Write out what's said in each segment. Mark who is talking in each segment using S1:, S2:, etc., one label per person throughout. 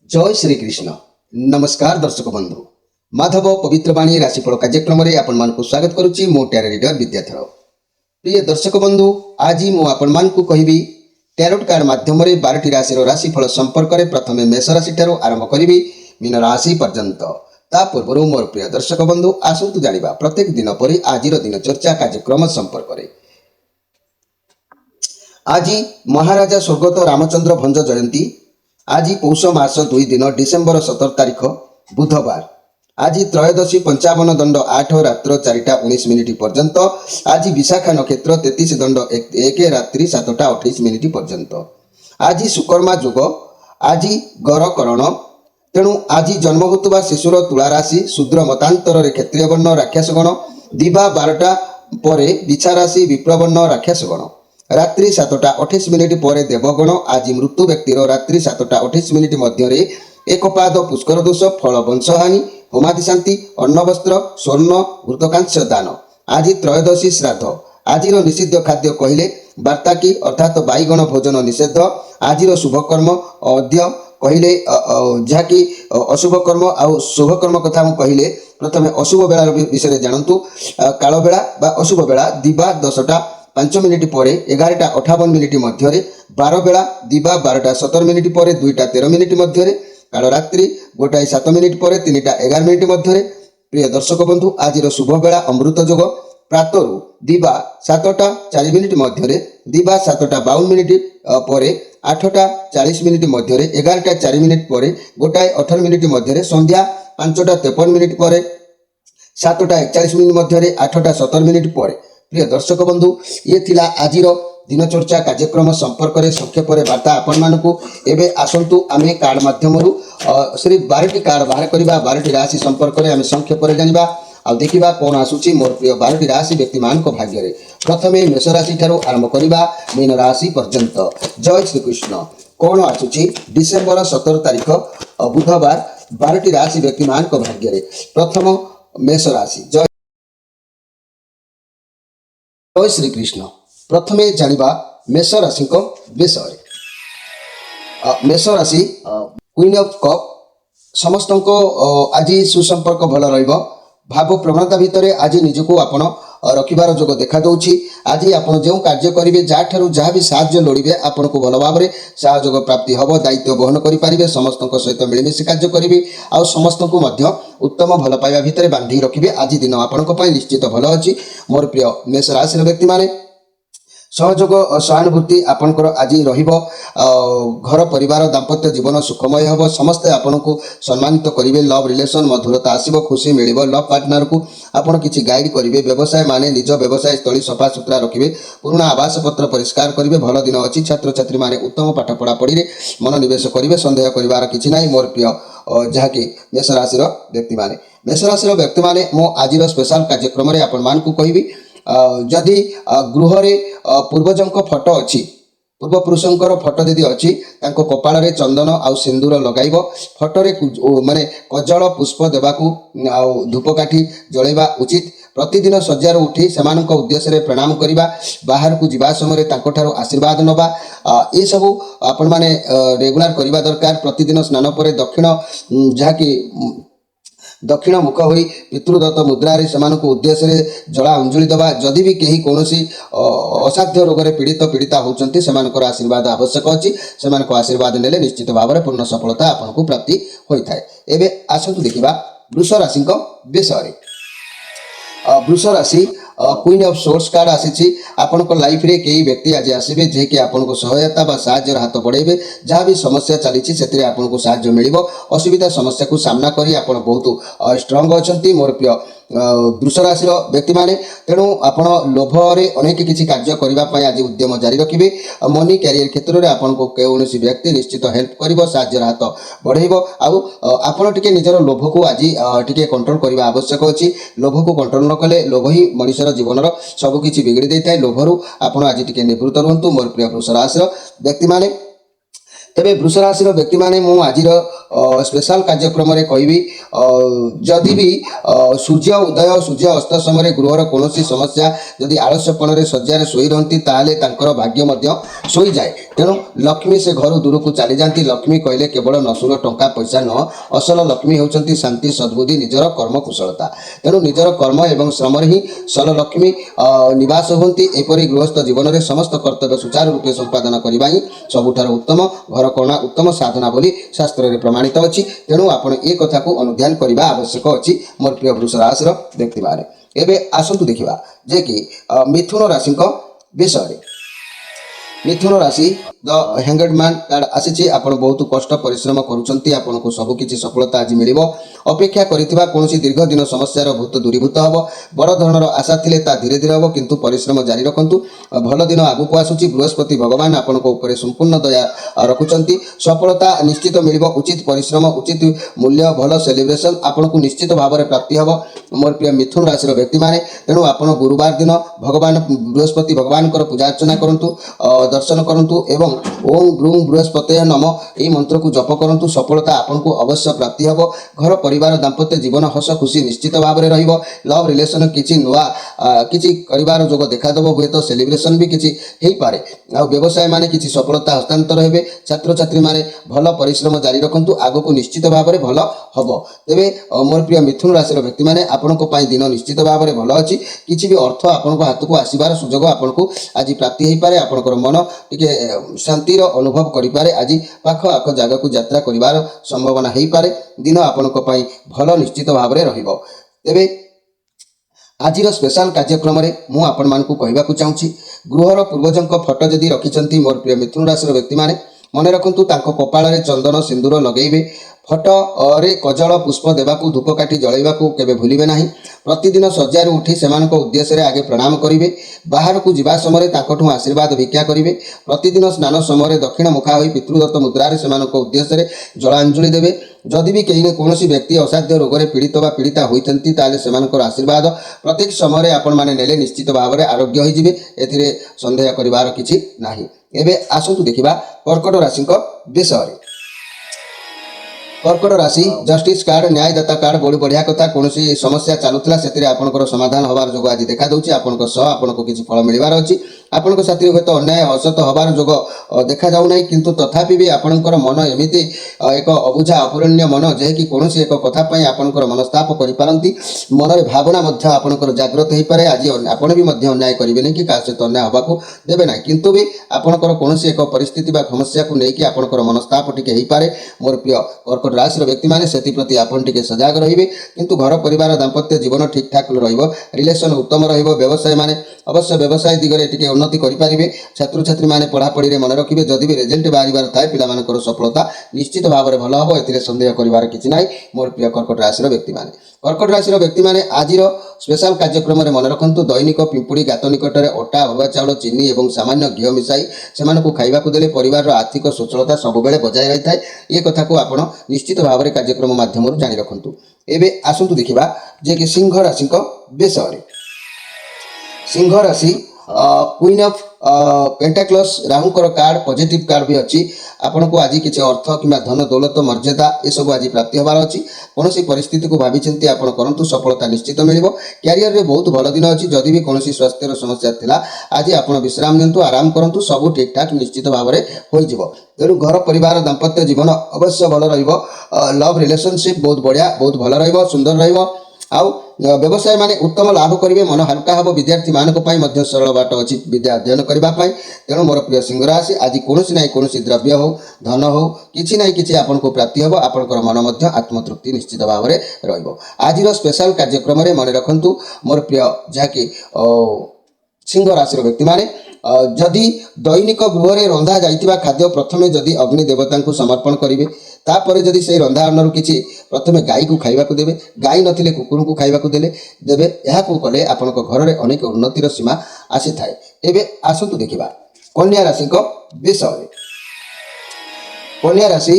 S1: जय श्री कृष्ण। नमस्कार दर्शक बंधु, माधव पवित्रवाणी राशिफल कार्यक्रम में आपण मानकु स्वागत करुच्ची। मो टैरो रीडर विद्याधर। प्रिय दर्शक बंधु, आज मु आपण मानकु कहिबी टैरोट कार्ड माध्यम रे 12टी राशि राशिफल संपर्क में प्रथमे मेष राशि ठारू आरंभ करिबी मीन राशि पर्यंत। ता पूर्व मोर प्रिय दर्शक बंधु आसंतु जानिबा प्रत्येक दिन परि आजिर दिन चर्चा कार्यक्रम संपर्क में। आज महाराजा स्वर्गत रामचंद्र भंज जयंती। आज पौष मास 2 दिन डिसेम्बर 17 तारिख बुधवार। आज त्रयोदशी 55 दंड 8 रात्र 4:19 पर्यंत। आज विशाखा नक्षत्र 33 दंड 1 रात्रि 7:28 पर्यंत। आज सुकर्मा युग। आज गरकरण। तेणु आज जन्म होता शिशुर तुला राशि शूद्र मतांतर क्षेत्रीय वर्ण राक्षसगण। दिवा 12टा पर बिछा राशि विप्रवर्ण राक्षसगण। रात्रि 7:28 पर देवगण। आज मृत्यु व्यक्तिर रात्रि 7:28 मध्य एकपाद पुष्कर दोष फल वंशहानि होमादि शांति अन्न वस्त्र स्वर्ण घृतकांश दान। आज त्रयोदशी श्राद्ध। आज निषिद्ध खाद्य कहले वार्ता की अर्थात बैगण भोजन निषेध। आज शुभकर्म अद्य कहले जहाँकि अशुभ कर्म आउ शुभ कर्म कथा कहले प्रथमे अशुभ बेला विषय जानतु। काल बेला बा अशुभ बेला दिवा 10:05 पर 11:58 मध्य। 12 बेला दिवा 12:17 पर 2:13 मध्य। काल रात्रि 1:07 पर 3:11 मध्य। प्रिय दर्शक बंधु, आज शुभ बेला अमृत जोग। प्रातरु दिवा 7:04 मध्य। दिवा 7:52 पर 8:40 मध्य। 11:04 पर 1:18 मध्य। संध्या 5:53 पर 7:41 मध्य। 8:17 पर। प्रिय दर्शक बंधु, ये थिला आजिर दिनचर्चा कार्यक्रम संपर्क में संक्षेप वार्ता आपण मानकु। एबे आसंतु आमे कार्ड माध्यम सिर्फ 12टी कार्ड बाहर करबा। 12टी राशि संपर्क में आमे संक्षेप जानिबा आ देखिबा कोन आसुची मोर प्रिय 12टी राशि व्यक्ति मान को भाग्य रे। प्रथमे मेष राशि ठारू आरंभ करबा मीन राशि पर्यंत। जय श्री कृष्ण। कोन आसुची डिसेम्बर 17 तारिख बुधवार 12टी राशि व्यक्ति मान को भाग्य रे। प्रथम मेष राशि। जय श्री कृष्ण। प्रथमे जानिबा मेष राशि को विषय। मेष राशि क्वीन ऑफ कप। समस्त को आज सुसंपर्क भल रहिबो। भाव प्रवणता भितर आज निजको आपण रखिबार जोग देखा दउछि। आज आपण जो कार्य करिवे जा ठारू जहाँ भी साहाय्य लोड़िबे आपण को भल भाव में सहयोग प्राप्ति हबो। दायित्व बहन करि पारिबे। समस्त सहित मिलमिशि कार्य करिवे आ समस्त को मध्य उत्तम भल पाइबा भितर बांधी रखिबे। आज दिन आपण को पई निश्चित भल अछि। मोर प्रिय मेष राशि व्यक्ति माने सहयोग सहानुभूति आपणकर आज रहिबो। घर परिवार दाम्पत्य जीवन सुखमय होबो। समस्ते आपन को सम्मानित करिवे। लव रिलेशन मधुरता आसीबो। खुशी मिलिबो। लव पार्टनर को आपन किछि गाइड करिवे। व्यवसाय माने निज व्यवसाय स्थली सफा सुतरा रखिवे। पुराना आवास पत्र परिष्कार करिवे। भल दिन अछि। छात्र छात्री माने उत्तम पाठ पढ़ा पढ़ी रे मन निवेश करिवे। संदेह करिवार किछि नाही। मोर प्रिय जहाँकि मेष राशि व्यक्ति माने मेष राशि व्यक्ति माने मो आजिर स्पेशल कार्यक्रम रे आपण मान को कहिबी जदि गृह रे पूर्वजंक फोटो अच्छी पूर्व पुरुषंकर फोटो यदि अच्छी तांको कपाल रे चंदन आउ सिंदूर लगाइबो। फोटो रे माने कजल पुष्प देबाकू आउ धूपकाठी जळेबा उचित। प्रतिदिन सज्जार उठी सेमानक उद्देश्य रे प्रणाम करिबा। बाहर को जिबा समय तांको ठारो आशीर्वाद नबा ए सबु आपण माने रेगुलर करिबा दरकार। प्रतिदिन स्नान पर दक्षिण मुख होई पितृदत्त मुद्रा रे सेमानक उद्देश्य रे जला अंजुली दबा। जदि भी केही कोनोसी असाध्य रोग रे पीड़िता होचंती सेमानकर आशीर्वाद आवश्यक अछि। सेमानक आशीर्वाद नेले निश्चित भाव में पूर्ण सफलता आपनको प्राप्ति होई थाए। एबे आसंतु देखिबा वृष राशि को विषय। वृष राशि क्वीन ऑफ सोर्स कार्ड आसी। आपण को लाइफ रे कई व्यक्ति आज आसबे जे कि आपण को सहायता बा साहाय्य हाथ बढ़ेबे। जहाँ भी समस्या चली से आपण को साहाय्य मिलिबो। असुविधा समस्या को सामना करी आपण बहुत स्ट्रांग अछंती। मोर प्रिय वृष राशि व्यक्ति माने तेणु आपण लोभ रे अनेक किछि कार्य करिबा पय आज उद्यम जारी रखिबे। मनी कैरियर क्षेत्र रे आपण को कौनसी व्यक्ति निश्चित हेल्प करिवो। साहाय्य हाथ बढ़ेबो। आउ आपण टिके निजर लोभ को आज टिके कंट्रोल करिबा आवश्यक अछि। लोभ को कंट्रोल न कले लोभ ही मनुष्यर जीवन सब किछि बिगड़ी देता है। लोभरु आपण आज टिके निवृत्त रहंतु। मोर प्रिय वृष राशि व्यक्ति माने तेबे वृष राशि व्यक्ति माने मु आज स्पेशल कार्यक्रम कहबी जदि भी सूर्य उदय सूर्य अस्त समय गृहर कौन समस्या जदि आलस्यपण शज्जार शोई रही ताले भाग्य शोई जाए तेणु लक्ष्मी से घर दूर को चली जाती लक्ष्मी कहले केवल नसुर टंका पैसा नुह असल लक्ष्मी होती शांति सद्बुद्धि निजर कर्म कुशलता तेणु निजर कर्म एवं श्रम ही सल लक्ष्मी निवास होती एपरी गृहस्थ जीवन में समस्त कर्तव्य सुचारू रूपे संपादन करने ही सबुठार उत्तम घर करुणा उत्तम साधना बोली शास्त्र में प्रमाणित अच्छी तेणु आपण ए कथा को अनुध्यान करने आवश्यक अच्छी मोर प्रिय वृष राशि व्यक्ति माने एवं आसतु देखा जे कि मिथुन राशि विषय मिथुन राशि द हैंगड मैन कार्ड आसी आपण बहुत कष्ट परिश्रम करुँच आपन को सबकि सफलता आज मिल अपेक्षा करिथिबा कोनोसी दीर्घ दिन समस्यार भूत दूरीभूत हम बड़ धरणर आशा थिले ता धीरे धीरे हम किंतु परिश्रम जारी रखंतु भल दिन आगुक आसुची बृहस्पति भगवान आपण को ऊपर संपूर्ण दया रखुचंती सफलता निश्चित मिल उचित परिश्रम उचित मूल्य भल सेलिब्रेशन आपण को निश्चित भाव में प्राप्ति हम मोर प्रिय मिथुन राशि व्यक्ति माने तेणु आपण गुरुवार दिन भगवान बृहस्पति भगवान पूजा अर्चना करंतु दर्शन करंतु एवं ओम ब्रूम बृहस्पतये नम यह मंत्र को जप करंतु सफलता आपन को अवश्य प्राप्ति हम घर परिवार दाम्पत्य जीवन हस खुशी निश्चित भाव में रहिबो लव रिलेशन किछि नुआ किछि परिवार जोग देखा देबो हुए तो सेलिब्रेशन भी किछि हेई पारे आ व्यवसाय माने किछि सफलता हस्तांतर हेबे छात्र छात्री माने भल परिश्रम जारी रखंतु आगो को निश्चित भाव में भल हबो तेबे मोर प्रिय मिथुन राशि व्यक्ति माने आपन को पाई दिन निश्चित भाव में भल अछि किछि भी अर्थ आपन को हाथ को आसीबार सुजोग आपन को आज प्राप्ति हेई पारे आपनकर मन टिके शांतिर अनुभव करिपारे आज पाख आख जगह को यात्रा करिवार संभावना हेई पारे दिन आपनक पई भल निश्चित भाव में रहिबो तेबे आज स्पेशल कार्यक्रम में मु आपण मानकु कहबाकू चाहूँगी गृहर पूर्वजों फोटो जदि रखिंट मोर प्रिय मिथुन राशि व्यक्ति माने मन रखु कपाल चंदन सिंदूर लगेबे फोटो रे कजल पुष्प देवाकू धूपकाठी जलैवाकू केबे भूलिबे नाही प्रतिदिन सज्जारू उठी सेमानक उद्देश्य रे आगे प्रणाम करिवे बाहर को जिबा समय ताकठू आशीर्वाद भिक्षा करिवे प्रतिदिन स्नान समय दक्षिण मुखा होई पितृदत्त मुद्रारे सेमानक उद्देश्य रे जलांजलि देवे जदि भी कहीं कौन व्यक्ति असाध्य रोग में पीड़ित व पीड़िता होती ताले आशीर्वाद प्रत्येक समय आपण मैंने नेले निश्चित भाव में आरोग्य होइजिबे एथिरे संदेह करिवार किछि नाही एबे आसंतु देखिबा कर्कट राशि विषय कर्कट राशि जस्टिस कार्ड न्यायदाता कार्ड बड़ी बढ़िया कथा कौन समस्या चलुला से आपंकर समाधान हबार जोग आज देखा दूँ आपको किसी फल मिलबार अच्छी आपंक साथी हूँ तो अन्याय असत हबार जोग देखा जाऊना किंतु तथापि भी आपंकर मन एमती एक अबुझा अपूरण्य मन जे कि कौन एक कथापी आपंकर मनस्ताप करिपारंती मनरे भावना आपंकर जागृत हो पारे आज आपण भी अन्याय करेंगे कि क्या सहित अन्याय हवा देवे ना किंतु भी आपंकर कौन एक परिस्थिति समस्या को लेकिन आपंकर मनस्ताप टिके हो पारे मोर प्रिय कर्कट राशि व्यक्ति माने सेति प्रति आपन टिके सजाग रहिबे किंतु घर परिवार दाम्पत्य जीवन ठीक ठाक रहिबो रिलेशन उत्तम रहिबो व्यवसाय माने अवश्य व्यवसाय दिगरे टिके उन्नति करि पारिबे छात्र छात्री माने पढ़ापढ़ी रे मन रखिबे जदि भी रिजल्ट बारिबार थाए पिला मानकर सफलता निश्चित भाव में भल हबो एथिरे संदेह करिवार किछि नाही मोर प्रिय कर्कट राशि व्यक्ति माने कर्कट राशि व्यक्ति माने आजिर स्पेशल कार्यक्रम में मन रखंतु दैनिक पिंपुड़ी गात निकट में अटा अरुआ चाउल चीनी और सामान्य घी मिसाई से खाइबा देले परिवार आर्थिक सचलता सब बेले बजाय रही है ये कथा को आपण निश्चित भाव में कार्यक्रम माध्यम जानी रखंतु एबे आसंतु देखिबा जे कि सिंह राशि विषय सिंह राशि क्वीन ऑफ पेंटाक्लस राहुकर कार्ड पॉजिटिव कार्ड भी अच्छी आपन को आज किसी अर्थ कि धन दौलत मर्यादा ये सब आज प्राप्ति हबार अच्छी कौन परिस्थिति को भावी चिंती आपन करंतु सफलता निश्चित मिल क्यारियर रे बहुत भल दिन अच्छी जदि भी कौन स्वास्थ्यर समस्या थिला आज आपन विश्राम नियंतु आराम करंतु सब ठीक ठाक निश्चित भाव में हो तेणु घर परिवार दाम्पत्य जीवन अवश्य भल रहिबो लव रिलेशनशिप बहुत बढ़िया बहुत भल रहिबो सुंदर रहिबो आउ व्यवसाय माने उत्तम लाभ करेंगे मन हल्का हम विद्यार्थी मानक सरल बाट अच्छी विद्या अध्ययन करने तेणु मोर प्रिय सिंह राशि आज कौन ना कौन द्रव्य हो धन हो कि ना कि आपन को प्राप्ति हम आपंकर मन आत्मतृप्ति निश्चित भाव में रज स्पेशल कार्यक्रम में मन रखु मोर प्रिय जहाँकि सिंह राशि व्यक्ति माने जदि दैनिक गृह में रंधा जाइतिबा खाद्य प्रथमे जदि अग्नि देवता को समर्पण करेंगे तापर जदि से रंधा अन्नरू किछि प्रथमे गाई को खाइबाकू देबे गाई नथिले कुकुर को खाइबाकू देबे एहाकू कले आपनक घर में अनेक उन्नतिर सीमा आसी थाए एबे आसंतु देखिबा कन्या राशि को विषय कन्या राशि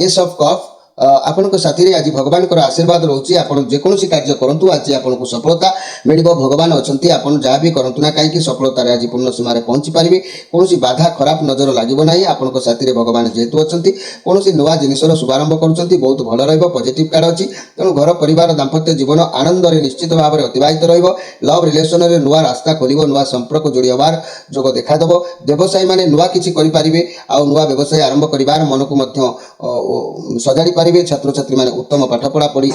S1: एस ऑफ कप ଆପଣଙ୍କ ସାଥିରେ ଆଜି ଭଗବାନଙ୍କର ଆଶୀର୍ବାଦ ରହୁଛି। ଆପଣ ଯେକୌଣସି କାର୍ଯ୍ୟ କରନ୍ତୁ ଆଜି ଆପଣଙ୍କୁ ସଫଳତା ମିଳିବ। ଭଗବାନ ଅଛନ୍ତି, ଆପଣ ଯାହା ବି କରନ୍ତୁ ନା କାହିଁକି ସଫଳତାରେ ଆଜି ପୂର୍ଣ୍ଣ ସୀମାରେ ପହଞ୍ଚି ପାରିବେ। କୌଣସି ବାଧା ଖରାପ ନଜର ଲାଗିବ ନାହିଁ। ଆପଣଙ୍କ ସାଥିରେ ଭଗବାନ ଯେହେତୁ ଅଛନ୍ତି, କୌଣସି ନୂଆ ଜିନିଷର ଶୁଭାରମ୍ଭ କରୁଛନ୍ତି ବହୁତ ଭଲ ରହିବ। ପଜିଟିଭ୍ କାର୍ଡ ଅଛି, ତେଣୁ ଘର ପରିବାର ଦାମ୍ପତ୍ୟ ଜୀବନ ଆନନ୍ଦରେ ନିଶ୍ଚିତ ଭାବରେ ଅତିବାହିତ ରହିବ। ଲଭ୍ ରିଲେସନରେ ନୂଆ ରାସ୍ତା ଖୋଲିବ, ନୂଆ ସମ୍ପର୍କ ଯୋଡ଼ି ହେବାର ଯୋଗ ଦେଖାଦେବ। ବ୍ୟବସାୟୀମାନେ ନୂଆ କିଛି କରିପାରିବେ, ଆଉ ନୂଆ ବ୍ୟବସାୟ ଆରମ୍ଭ କରିବାର ମନକୁ ମଧ୍ୟ ସଜାଡ଼ି ପାରିବେ। ଛାତ୍ରଛାତ୍ରୀମାନେ ଉତ୍ତମ ପାଠପଢ଼ା ପଢ଼ି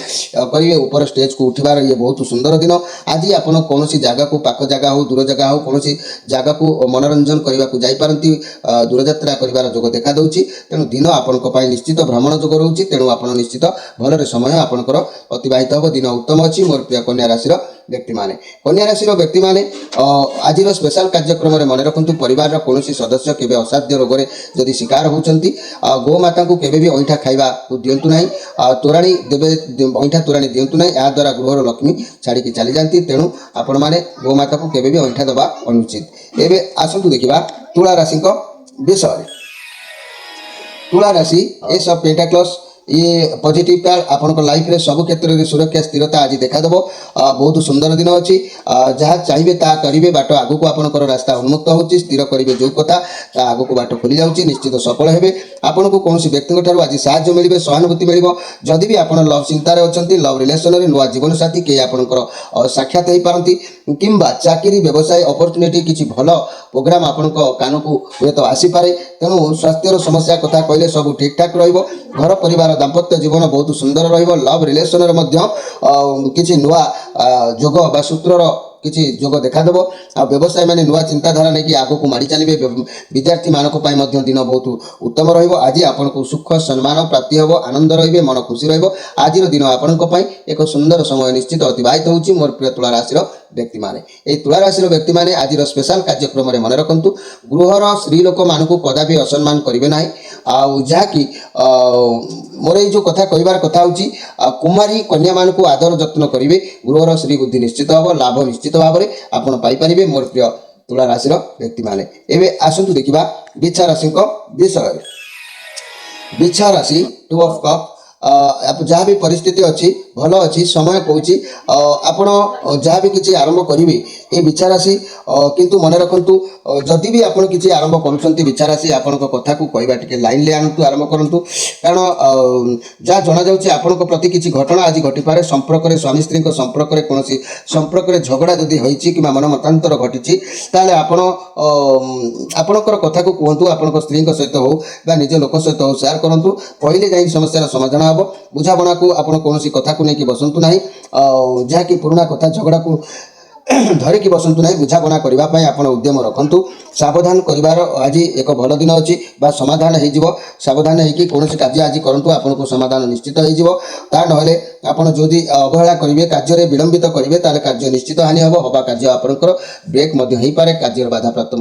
S1: କରିବେ। ଉପର ଷ୍ଟେଜକୁ ଉଠିବାର ଇଏ ବହୁତ ସୁନ୍ଦର ଦିନ। ଆଜି ଆପଣ କୌଣସି ଜାଗାକୁ, ପାଖ ଜାଗା ହେଉ ଦୂର ଜାଗା ହେଉ, କୌଣସି ଜାଗାକୁ ମନୋରଞ୍ଜନ କରିବାକୁ ଯାଇପାରନ୍ତି, ଦୂରଯାତ୍ରା କରିବାର ଯୋଗ ଦେଖାଦେଉଛି। ତେଣୁ ଦିନ ଆପଣଙ୍କ ପାଇଁ ନିଶ୍ଚିତ ଭ୍ରମଣ ଯୋଗ ରହୁଛି। ତେଣୁ ଆପଣ ନିଶ୍ଚିତ ଭଲରେ ସମୟ ଆପଣଙ୍କର ଅତିବାହିତ ହେବ। ଦିନ ଉତ୍ତମ ଅଛି। ମୋର ପ୍ରିୟ କନ୍ୟା ରାଶିର ବ୍ୟକ୍ତିମାନେ, କନ୍ୟା ରାଶିର ବ୍ୟକ୍ତିମାନେ ଆଜିର ସ୍ପେଶାଲ କାର୍ଯ୍ୟକ୍ରମରେ ମନେ ରଖନ୍ତୁ, ପରିବାରର କୌଣସି ସଦସ୍ୟ କେବେ ଅସାଧ୍ୟ ରୋଗରେ ଯଦି ଶିକାର ହେଉଛନ୍ତି, ଗୋମାତାଙ୍କୁ କେବେ ବି ଅଇଁଠା ଖାଇବାକୁ ଦିଅନ୍ତୁ ନାହିଁ। ତୋରାଣୀ ଦେବେ, ଅଇଁଠା ତୋରାଣୀ ଦିଅନ୍ତୁ ନାହିଁ। ଏହାଦ୍ୱାରା ଗୃହର ଲକ୍ଷ୍ମୀ ଛାଡ଼ିକି ଚାଲିଯାଆନ୍ତି। ତେଣୁ ଆପଣମାନେ ଗୋମାତାକୁ କେବେ ବି ଅଇଁଠା ଦେବା ଅନୁଚିତ। ଏବେ ଆସନ୍ତୁ ଦେଖିବା ତୁଳା ରାଶିଙ୍କ ବିଷୟରେ। ତୁଳା ରାଶି ଏସ୍ ଅଫ୍ ପେଣ୍ଟାକ୍ଲସ୍, ये पॉजिटिव कार्ड आपन लाइफ रे सब क्षेत्र में सुरक्षा स्थिरता आज देखादेव। बहुत सुंदर दिन अच्छी, जहाँ चाहिए ता करेंगे। बाट आगू को आपंकर रास्ता उन्मुक्त होची, स्थिर करेंगे जो कथा आगू को बाट खोली जाऊँगी, निश्चित सफल हेबे। आपन को कौन व्यक्ति आज साहाय्य मिले, सहानुभूति मिल। जदि भी आप लव चिंतार अच्छा, लव रिलेसन में नुआ जीवन साथी कई आपंकर साक्षात हो पारती, किंबा चाकरी व्यवसाय अपॉर्चुनिटी किसी भल प्रोग्राम आपण कान को हुए तो आसीपे। तेणु स्वास्थ्यर समस्या कथा कहले सब ठीक ठाक घर परिवार दाम्पत्य जीवन बहुत सुंदर लव रिलेसन किसी नुआ जोग बा सूत्रर किसी जोग देखादेव। आ व्यवसाय मैंने नुआ चिंताधारा नहीं आग को माड़ी चलिए। विद्यार्थी मानक दिन बहुत उत्तम आज आपन को सुख सम्मान प्राप्ति हम, आनंद रे, मन खुशी आज दिन आपण एक सुंदर समय निश्चित अतिबाहित होची। मोर प्रिय तुला राशि व्यक्ति माने, ए तुला राशि व्यक्ति माने आज स्पेशल कार्यक्रम में मन रखु, गृहर स्त्री लोक मान कदापि असम्मान करेंगे ना। आकि मोर ये जो कथा कहबार कथा होची, कुमारी कन्या मान को आदर जत्न करेंगे, गृहर श्री बुद्धि निश्चित हम, लाभ निश्चित भाव में आपड़ पाइपर। मोर प्रिय तुला राशि व्यक्ति माने एवं आसतु देखा बिछा राशि विषय। बिछा राशि टू ऑफ कप, जहाँ भी परिस्थिति अच्छी भल अच्छी समय कौच आपण जहाँ भी किसी आरंभ करेंगे ये बिछा राशि, किंतु मन रखु जदि भी आप किसी आरंभ करुँच बिछा राशि आपण कथा को कहवा टे लाइन ले आणतु, आरंभ करूँ। कारण जहाँ जना जाऊँगी आपण प्रति किसी घटना आज घटीपे, संपर्क में स्वामी स्त्री संपर्क में कौन संपर्क में झगड़ा जदि होती कि मन मतांतर घटी, आपणकर कथा को कहतु, आपण स्त्री सहित हो निज लोक सहित हो सेयार करूँ, कहले जाए समस्या समाधान हम। बुझाणा को आप कौन कथा को लेकिन बसतु ना, जहाँकि पुराणा कथा झगड़ा को धरिकी बसतु ना, बुझाणा करने आप उद्यम रखु। सावधान कर आज एक भल दिन अच्छी, समाधान हो सावधान होगी कौन कार्य आज करूँ, आपको समाधान निश्चित होता ना। आपड़ जो अवहेला करेंगे, कार्य विलंबित करेंगे, कार्य निश्चित हानि हम, हवा कार्य आपंकर ब्रेक हो पाए, कार्य बाधा प्राप्त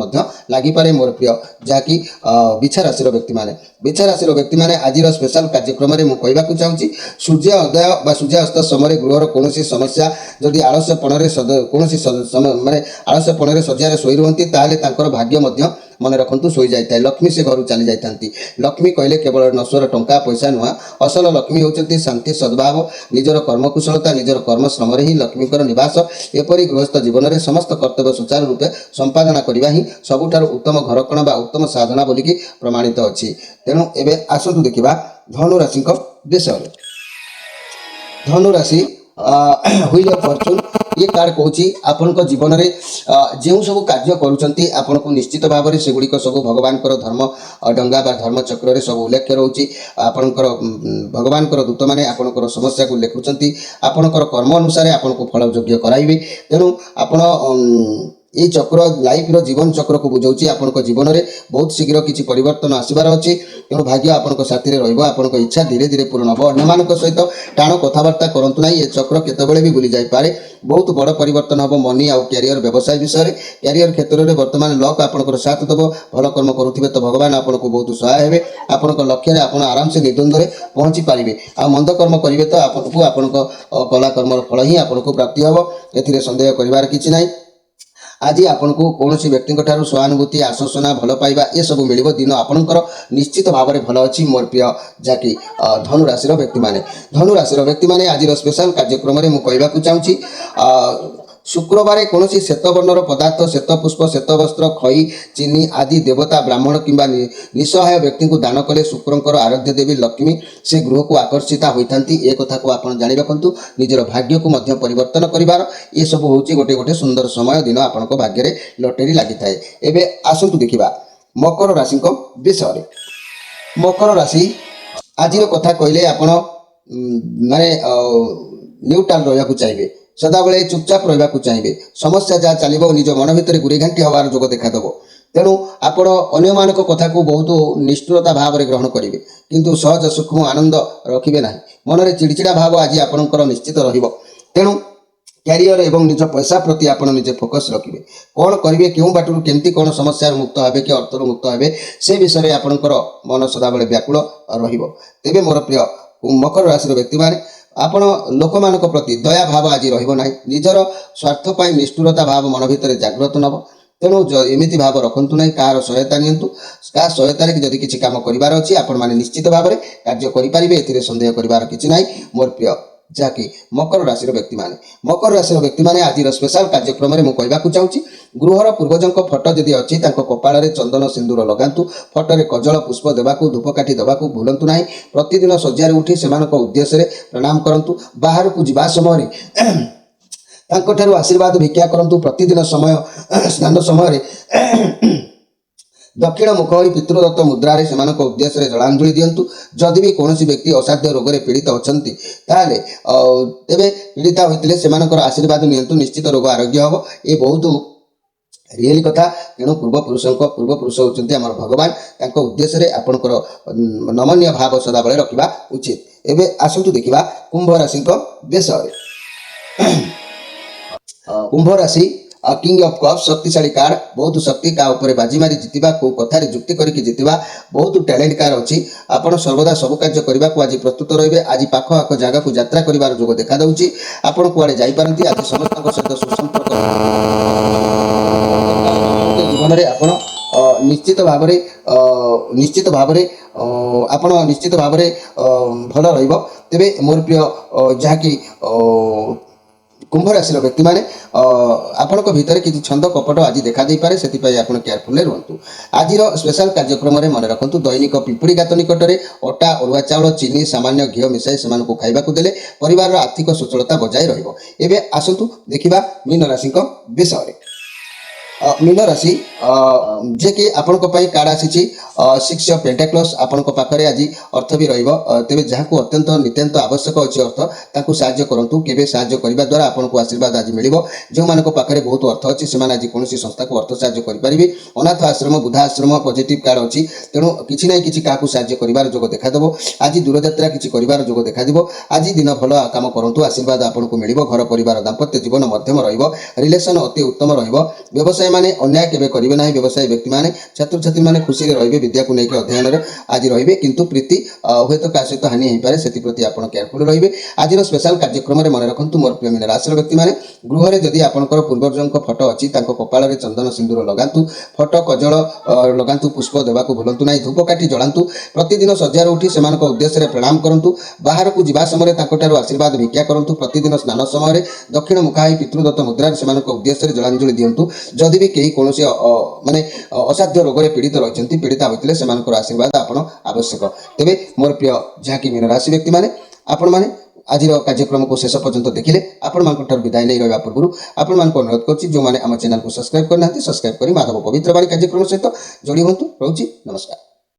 S1: लगिपे। मोर प्रिय जहाँकि बिछा राशि व्यक्ति मैंने, बिछा राशि व्यक्ति मैंने आज स्पेशल कार्यक्रम में मुझे चाहूँगी, सूर्य उदय सूर्य अस्त समय गृहर कौन समस्या जदि आलस्यपण कौन माने आलस्यपण शज्या शोई रुहति, भाग्य मन रखु शोई जाए। लक्ष्मी से घर चली जाती। लक्ष्मी कहले केवल नश्वर टंका पैसा नुआ, असल लक्ष्मी होती शांति सद्भाव, निजर कर्मकुशलता, निजर कर्मश्रम ही लक्ष्मीकर निवास। एपरी गृहस्थ जीवन में समस्त कर्तव्य सुचारू रूपे संपादना करने ही सबुठार उत्तम घरकण बा उत्तम साधना बोलिकी प्रमाणित अच्छी। तेणु एवं आसतु देखा धनु राशि विषय। धनु राशि व्हील ऑफ फॉर्च्यून, ये कार्ड कहूँ आपण जीवन में जो सब कार्य करुँच निश्चित भाव में सेगुड़िक सब भगवान धर्म डंगा बा धर्म चक्र सब उल्लेख रोचे। आपणकर भगवान दूत मैंने आपणकर समस्या को लिखुंट, आपणकर कर्म अनुसार आपन को फल योग्य कराइबे। तेणु आपण ये चक्र लाइफ रो जीवन चक्र को बुझाऊँ। आपण जीवन में बहुत शीघ्र किसी परिवर्तन आसबार अच्छी, तेणु भाग्य आपण साथी आपण इच्छा धीरे धीरे पूर्ण हम। अन्य मान सहित टाण कथबार्ता करूँ ना, ये चक्र केतबेले भी बुली जापे। बहुत बड़ परिवर्तन हम मनी आउ कैरियर व्यवसाय विषय। कैरियर क्षेत्र में वर्तमान लक आपंकर साथ देव, भल कर्म करुवे तो भगवान आपको बहुत सहाय हे। आपण लक्ष्य आप आराम से निर्द्वंद्व पहुँची पारे। आ मंद कर्म करेंगे तो आपको कला कर्म फल ही आपको प्राप्ति हम, ए संदेह करार कि ना। आज आपन को कौन व्यक्ति सहानुभूति आश्वासना भल पाइबा ये सब मिल दिन आपंकर निश्चित भाव में भल अच्छी मोर प्रिय जहाँकि धनु राशि व्यक्ति मैंने धनु राशि व्यक्ति मैंने आज स्पेशल कार्यक्रम में मुझे चाहूँगी शुक्रवार कौन श्वेत वर्णर पदार्थ श्वेत पुष्प श्वेत वस्त्र खई चीनी आदि देवता ब्राह्मण किंबा निसहाय व्यक्ति को दान कले शुक्रंकर आराध्य देवी लक्ष्मी से गृह को आकर्षिता होता एक कथा को आप जाणी रखु निजर भाग्य को मध्य परिवर्तन कर ये सब हूँ गोटे गोटे सुंदर समय दिन आपण भाग्य में लटरी लगी था। एवं आसतु देखा मकर राशि विषय मकर राशि आज कथा कहले आप माने न्यूट्राल रहा चाहिए सदाबले चुपचाप रहा चाहिए समस्या जहाँ चलो निज मन भर गुरी घाटी हबार जोग देखादेव तेणु आपण अन्य कथा को बहुत निष्ठुरता भाव में ग्रहण करेंगे किंतु सहज सूक्ष्म आनंद रखिए ना मन में चिड़चिड़ा भाव आज आपंकर निश्चित रेणु क्यारियर एवं निज पैसा प्रति आप निजे फोकस रखिए कौन करेंगे क्यों बाटू केमती कौन समस्या मुक्त हे कि अर्थर मुक्त हे से विषय में आपंकर मन सदाबले व्याकुल तेबे मोर प्रिय मकर राशि व्यक्ति मैंने आपण लोक मान प्रति दया भाव आज रहा निजर स्वार्थ निष्ठुरता भाव मन भर जागृत नब तेणु एमती भाव रखु ना कहार सहायता नियंतु क्या सहायतार जदि किसी कम करार अच्छी आपण मैंने निश्चित भाव में कार्य करेंगे ए सन्देह करार कि ना मोर प्रिय जहाँकि मकर राशि व्यक्ति मैंने मकर राशि व्यक्ति मैंने आज स्पेशल कार्यक्रम में मुझे चाहूँगी गृहर पूर्वजों फोटो जदि अच्छी कपाल चंदन सिंदूर लगातु फोटो कजल पुष्प देवाक धूपकाठी देवाक भूलु ना प्रतिदिन शज्जार उठी से उद्देश्य प्रणाम करूँ बाहर को जा समय आशीर्वाद भिक्षा करूँ प्रतिदिन समय स्नान समय दक्षिण मुख हो पितृदत्त मुद्रारे से उद्देश्य जलांजलि दिंतु जदि भी कौन व्यक्ति असाध्य रोग पीड़ित अच्छा तेरे पीड़ित होते से आशीर्वाद नियंतु निश्चित रोग आरोग्य हम ये बहुत रियल कथा तेणु पूर्वपुरुष होती आम भगवान उद्देश्य आपंकर नमनीय भाव सदाबले रखा उचित। एवं आसतु देखा कुंभ राशि विषय कुंभ राशि किंग ऑफ कप्स शक्तिशाली कार्ड बहुत शक्ति का ऊपर बाजी मारी जितवा को कथार जुक्ति करके जितवा बहुत टैलेंट कार अच्छी आपण सर्वदा सब कार्य करने को आज प्रस्तुत रहिबे आज पाख आख जगह को यात्रा करिवार जोग देखा दउची आपण कुआडे जाई पारंती आज समस्त सहित सुसंपर्क जीवन में आपण निश्चित भाव आपण निश्चित भाव भल रहिबो। तेबे मोर प्रिय जहाँकि कुंभ राशि व्यक्ति मैंने आपण भितर किसी छंद कपट आज देखा दे पारे से केयरफुल रुहतु। आज स्पेशल कार्यक्रम में मन रखु दैनिक पिंपुड़ी गात निकट में अटा अरुआ चाउल चीनी सामान्य घी मिसाई से खाइबा देले परिवार आर्थिक सुचलता बजाय रहिबो। एबे आसतु देखिबा मीन राशि विषय मीन राशि जे कि आपण कार्ड आसी 6 ऑफ पेंटाक्लस आपण पाखरे आज अर्थ भी रहिबो तेबे जहाँ को अत्यंत नितांत आवश्यक अच्छी अर्थ ताकू साहाय्य करंतु केबे साहाय्य करबा द्वारा आपण को आशीर्वाद आज मिलिबो जो मानको पाखरे बहुत अर्थ अच्छी से आज कौन संस्था को अर्थ साहाय्य करि परिबे अनाथ आश्रम बुद्धाश्रम पॉजिटिव कार्ड अच्छी तेणु किछि ना किछि काकू साहाय्य करिवार जोग देखा देबो आज दूरयात्रा किछि करिवार जोग देखा दिबो आज दिन भल काम करंतु आशीर्वाद आपण को मिलिबो घर परिवार दाम्पत्य जीवन मध्यम रहिबो रिलेशन अति उत्तम रहिबो व्यवसाय माने अन्याय केबे करिवे नाही व्यवसाय व्यक्ति माने छात्र छात्री माने खुशी रे रहिबे विद्या को लेकर अध्ययन रे आज रहिबे किंतु प्रीति हुए तो का सहित हानि हो पारे से प्रति आपण केयरफुल रहिबे। आज स्पेशल कार्यक्रम में मन रखु मोर प्रिय मीन राशि व्यक्ति माने गृह रे जदि आपनकर पूर्वजों फोटो अच्छी कपाल रे चंदन सिंदूर लगातु फोटो कजल लगातु पुष्प देवा को भूलु ना धूपकाठी जलातु प्रतिदिन शज्जार उठी से उद्देश्य प्रणाम करूँ बाहर को जा समय आशीर्वाद भिक्षा करूँ प्रतिदिन स्नान समय दक्षिण मुखा पितृदत्त मुद्रा से उद्देश्य जलांजलि दिंतु जदि भी कहीं कौन माने असाध्य रोग पीड़ित रही पीड़िता होते से आशीर्वाद आपण आवश्यक। तेबे मोर प्रिय जहाँकि मीन राशि व्यक्ति माने आपण माने आज कार्यक्रम को शेष पर्यंत देखिले आपण विदाय नहीं रहा पूर्व आपण अनुरोध कर जो मैंने आम चैनल को सब्सक्राइब करना सब्सक्राइब कर माधव पवित्र बाणी कार्यक्रम सहित जोड़ी हूँ। रोची नमस्कार।